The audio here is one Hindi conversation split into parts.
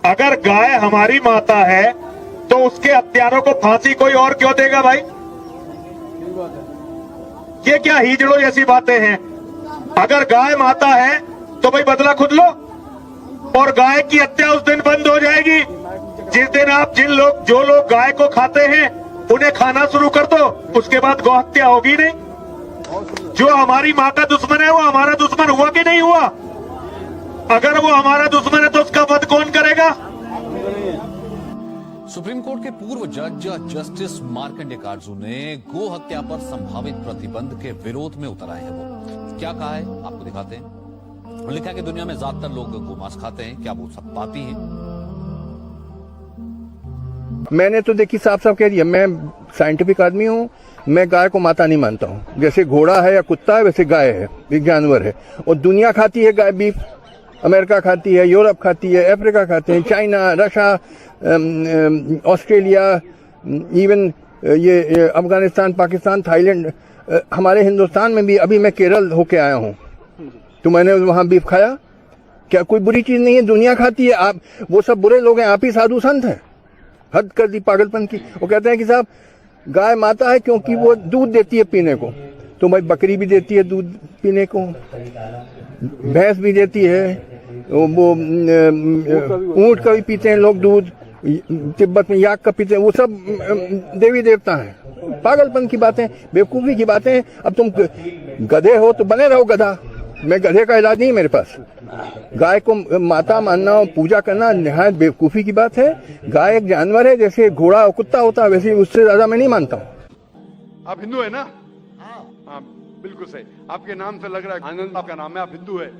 अगर गाय हमारी माता है तो उसके हत्यारों को फांसी कोई और क्यों देगा भाई? ये क्या हीजड़ों जैसी बातें हैं? अगर गाय माता है तो भाई बदला खुद लो, और गाय की हत्या उस दिन बंद हो जाएगी जिस दिन आप जो लोग गाय को खाते हैं उन्हें खाना शुरू कर दो, उसके बाद गौ हत्या होगी नहीं। जो हमारी माँ का दुश्मन है वो हमारा दुश्मन हुआ कि नहीं हुआ? अगर वो हमारा दुश्मन है तो उसका वध कौन करेगा? सुप्रीम कोर्ट के पूर्व जज जस्टिस मार्कंडेय काटजू ने गो हत्या पर संभावित प्रतिबंध के विरोध में उतर आए हैं। वो क्या कहा है आपको दिखाते हैं। लिखा कि दुनिया में ज्यादातर लोग गोमांस खाते हैं, क्या वो सब पाती है? मैंने तो देखी साफ साफ कह दिया, मैं साइंटिफिक आदमी हूँ, मैं गाय को माता नहीं मानता हूँ। जैसे घोड़ा है या कुत्ता है वैसे गाय है, एक जानवर है, और दुनिया खाती है गाय बीफ। अमेरिका खाती है, यूरोप खाती है, अफ्रीका खाते हैं, चाइना, रशिया, ऑस्ट्रेलिया, इवन ये अफगानिस्तान, पाकिस्तान, थाईलैंड, हमारे हिंदुस्तान में भी। अभी मैं केरल होके आया हूँ तो मैंने वहाँ बीफ खाया। क्या कोई बुरी चीज नहीं है? दुनिया खाती है। आप वो सब बुरे लोग हैं, आप ही साधु संत हैं। हद कर दी पागलपन की। वो कहते हैं कि साहब गाय माता है क्योंकि वो दूध देती है पीने को, तो भाई बकरी भी देती है दूध पीने को, भैंस भी देती है, वो ऊंट का भी पीते हैं लोग दूध, तिब्बत में याक का पीते हैं, वो सब देवी देवता हैं। पागलपन की बातें, बेवकूफी की बातें। अब तुम गधे हो तो बने रहो गधा, मैं गधे का इलाज नहीं है मेरे पास। गाय को माता मानना और पूजा करना निहायत बेवकूफी की बात है। गाय एक जानवर है, जैसे घोड़ा और कुत्ता होता है वैसे, उससे ज्यादा मैं नहीं मानता हूँ। आप हिंदू है ना? हाँ बिल्कुल सही, आपके नाम से लग रहा है आनंद आपका नाम है, आप हिंदू है।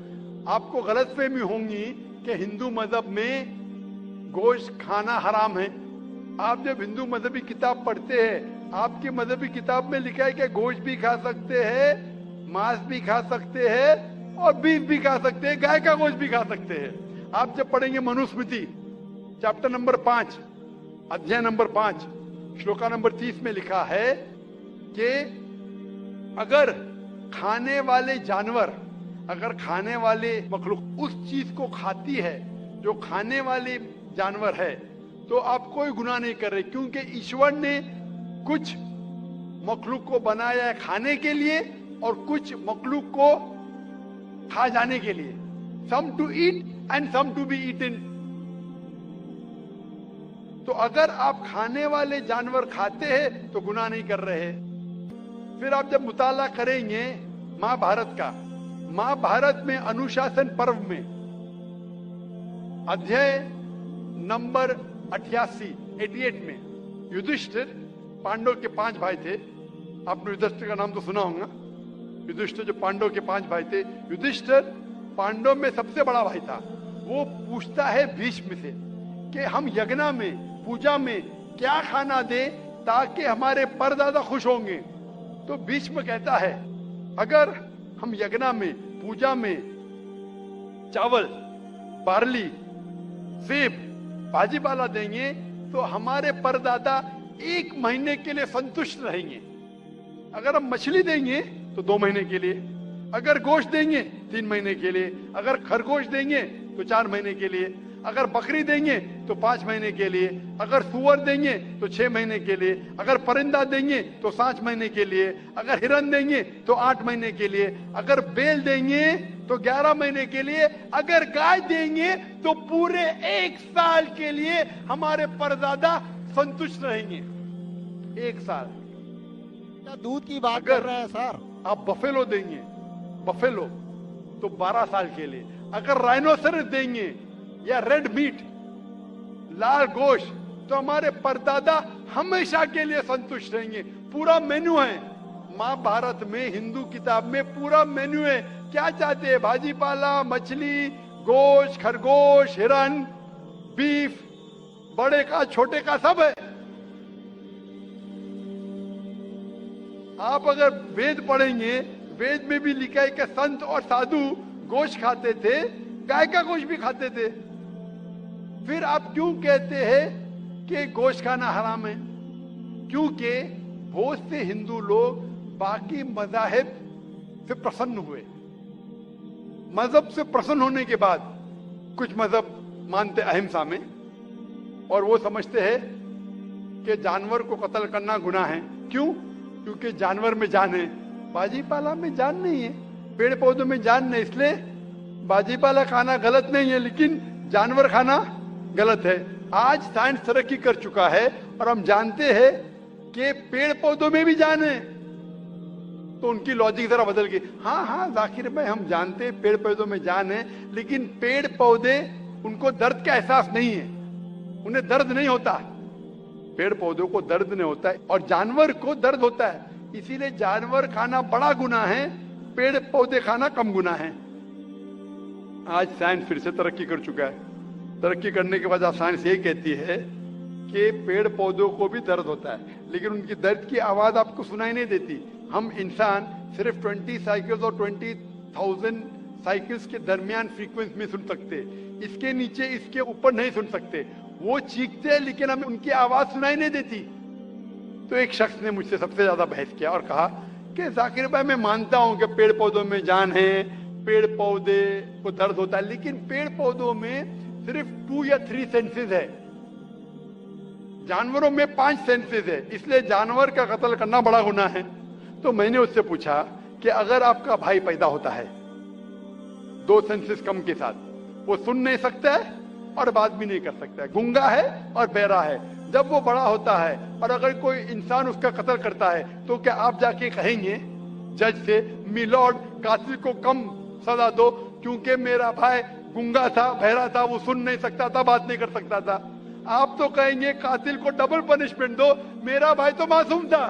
आपको गलतफहमी होंगी कि हिंदू मजहब में गोश्त खाना हराम है। आप जब हिंदू मजहबी किताब पढ़ते हैं, आपकी मजहबी किताब में लिखा है कि गोश्त भी खा सकते हैं, मांस भी खा सकते हैं और बीफ भी खा सकते हैं, गाय का गोश्त भी खा सकते हैं। आप जब पढ़ेंगे मनुस्मृति चैप्टर नंबर 5 अध्याय नंबर 5 श्लोका नंबर 30 में लिखा है कि अगर खाने वाले जानवर, अगर खाने वाले मखलूक उस चीज को खाती है जो खाने वाले जानवर है, तो आप कोई गुनाह नहीं कर रहे, क्योंकि ईश्वर ने कुछ मखलूक को बनाया है खाने के लिए और कुछ मखलूक को खा जाने के लिए। Some to eat and some to be eaten. तो अगर आप खाने वाले जानवर खाते हैं तो गुनाह नहीं कर रहे। फिर आप जब मुताला करेंगे महाभारत का, महाभारत में अनुशासन पर्व में अध्याय नंबर 88 में युधिष्ठिर, पांडव के 5 भाई थे, आपने युधिष्ठिर का नाम तो सुना होगा। युधिष्ठिर जो पांडव के 5 भाई थे, युधिष्ठिर पांडव में सबसे बड़ा भाई था। वो पूछता है भीष्म से कि हम यज्ञ में, पूजा में क्या खाना दे ताकि हमारे परदादा खुश होंगे। तो भीष्म कहता है अगर हम यज्ञ में, पूजा में चावल, बार्ली, सेब, भाजी पाला देंगे तो हमारे परदादा 1 महीने के लिए संतुष्ट रहेंगे। अगर हम मछली देंगे तो 2 महीने के लिए, अगर गोश्त देंगे 3 महीने के लिए, अगर खरगोश देंगे तो 4 महीने के लिए, अगर बकरी देंगे तो 5 महीने के लिए, अगर सुअर देंगे तो 6 महीने के लिए, अगर परिंदा देंगे तो 7 महीने के लिए, अगर हिरन देंगे तो 8 महीने के लिए, अगर बैल देंगे तो 11 महीने के लिए, अगर गाय देंगे तो पूरे 1 साल के लिए हमारे परदादा संतुष्ट रहेंगे। 1 साल। दूध की बात कर रहे हैं सर। आप बफेलो देंगे, बफेलो तो 12 साल के लिए, अगर राइनोसरस देंगे या रेड मीट, लाल गोश्त, तो हमारे परदादा हमेशा के लिए संतुष्ट रहेंगे। पूरा मेन्यू है महाभारत में, हिंदू किताब में पूरा मेन्यू है। क्या चाहते हैं? भाजी पाला, मछली, गोश्त, खरगोश, हिरन, बीफ, बड़े का छोटे का सब है। आप अगर वेद पढ़ेंगे, वेद में भी लिखा है कि संत और साधु गोश्त खाते थे, गाय का गोश्त भी खाते थे। फिर आप क्यों कहते हैं कि गोश्त खाना हराम है? क्योंकि बहुत से हिंदू लोग बाकी मज़ाहिब से प्रसन्न हुए। मजहब से प्रसन्न होने के बाद कुछ मजहब मानते अहिंसा में, और वो समझते हैं कि जानवर को कत्ल करना गुनाह है। क्यों? क्योंकि जानवर में जान है, बाजीपाला में जान नहीं है, पेड़ पौधों में जान नहीं, इसलिए बाजीपाला खाना गलत नहीं है, लेकिन जानवर खाना गलत है। आज साइंस तरक्की कर चुका है और हम जानते हैं कि पेड़ पौधों में भी जान है, तो उनकी लॉजिक जरा बदल गई। हाँ जाकिर भाई, हम जानते हैं पेड़ पौधों में जान है, लेकिन पेड़ पौधे उनको दर्द का एहसास नहीं है, उन्हें दर्द नहीं होता। पेड़ पौधों को दर्द नहीं होता है और जानवर को दर्द होता है, इसीलिए जानवर खाना बड़ा गुनाह है, पेड़ पौधे खाना कम गुनाह है। आज साइंस फिर से तरक्की कर चुका है। तरक्की करने के बाद साइंस ये कहती है कि पेड़ पौधों को भी दर्द होता है, लेकिन उनकी दर्द की आवाज आपको सुनाई नहीं देती। हम इंसान सिर्फ 20 साइकिल्स और 20,000 साइकिल्स के दरमियान फ्रीक्वेंसी में सुन सकते, इसके नीचे इसके ऊपर नहीं सुन सकते। वो चीखते हैं लेकिन हमें उनकी आवाज सुनाई नहीं देती। तो एक शख्स ने मुझसे सबसे ज्यादा बहस किया और कहा कि जाकिर भाई, मैं मानता हूं कि पेड़ पौधों में जान है, पेड़ पौधे को दर्द होता है, लेकिन पेड़ पौधों में सिर्फ 2 या 3 सेंसेस है, जानवरों में 5 सेंसेस है, इसलिए जानवर का कत्ल करना बड़ा गुनाह है। तो मैंने उससे पूछा कि अगर आपका भाई पैदा होता है 2 सेंसेस कम के साथ, वो सुन नहीं सकता है और बात भी नहीं कर सकता है, गूंगा है और बहरा है, जब वो बड़ा होता है और अगर कोई इंसान उसका कत्ल करता है, तो क्या आप जाके कहेंगे जज से, मिलॉर्ड कातिल को कम सजा दो क्योंकि मेरा भाई गूंगा था, बहरा था, वो सुन नहीं सकता था, बात नहीं कर सकता था? आप तो कहेंगे कातिल को डबल पनिशमेंट दो, मेरा भाई तो मासूम था,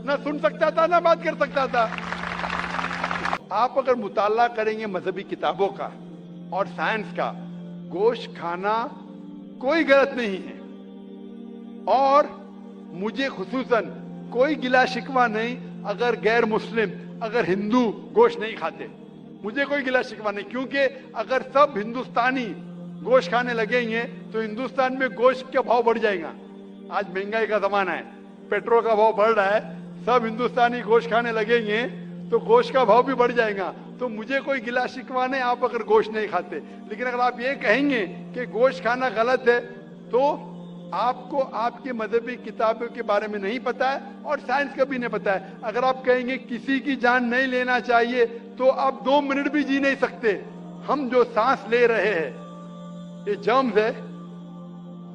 ना सुन सकता था ना बात कर सकता था। आप अगर मुताला करेंगे मजहबी किताबों का और साइंस का, गोश्त खाना कोई गलत नहीं है और मुझे खुसूसन कोई गिला शिकवा नहीं अगर गैर मुस्लिम, अगर हिंदू गोश्त नहीं खाते, मुझे कोई गिला शिकवा नहीं, क्योंकि अगर सब हिंदुस्तानी गोश्त खाने लगेंगे तो हिंदुस्तान में गोश्त का भाव बढ़ जाएगा। आज महंगाई का जमाना है, पेट्रोल का भाव बढ़ रहा है, सब हिंदुस्तानी गोश्त खाने लगेंगे तो गोश्त का भाव भी बढ़ जाएगा। तो मुझे कोई गिला शिकवा नहीं आप अगर गोश्त नहीं खाते, लेकिन अगर आप ये कहेंगे कि गोश्त खाना गलत है तो आपको आपके मजहबी किताबों के बारे में नहीं पता है और साइंस का भी नहीं पता है। अगर आप कहेंगे किसी की जान नहीं लेना चाहिए तो आप 2 मिनट भी जी नहीं सकते। हम जो सांस ले रहे हैं ये जर्म्स है,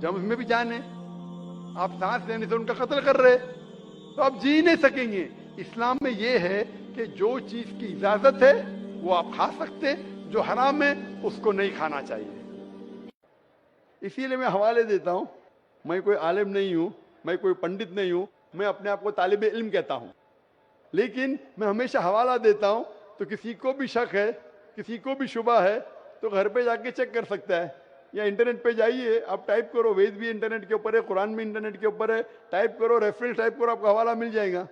जर्म्स में भी जान है, आप सांस लेने से उनका कत्ल कर रहे तो आप जी नहीं सकेंगे। इस्लाम में यह है कि जो चीज की इजाजत है वो आप खा सकते, जो हराम है उसको नहीं खाना चाहिए। इसीलिए मैं हवाले देता हूं, मैं कोई आलिम नहीं हूं, मैं कोई पंडित नहीं हूं, मैं अपने आप को तालिबे इल्म कहता हूं, लेकिन मैं हमेशा हवाला देता हूं। तो किसी को भी शक है, किसी को भी शुबा है तो घर पे जाके चेक कर सकता है, या इंटरनेट पे जाइए, आप टाइप करो, वेद भी इंटरनेट के ऊपर है, कुरान भी इंटरनेट के ऊपर है, टाइप करो, रेफरेंस टाइप करो, आपको हवाला मिल जाएगा।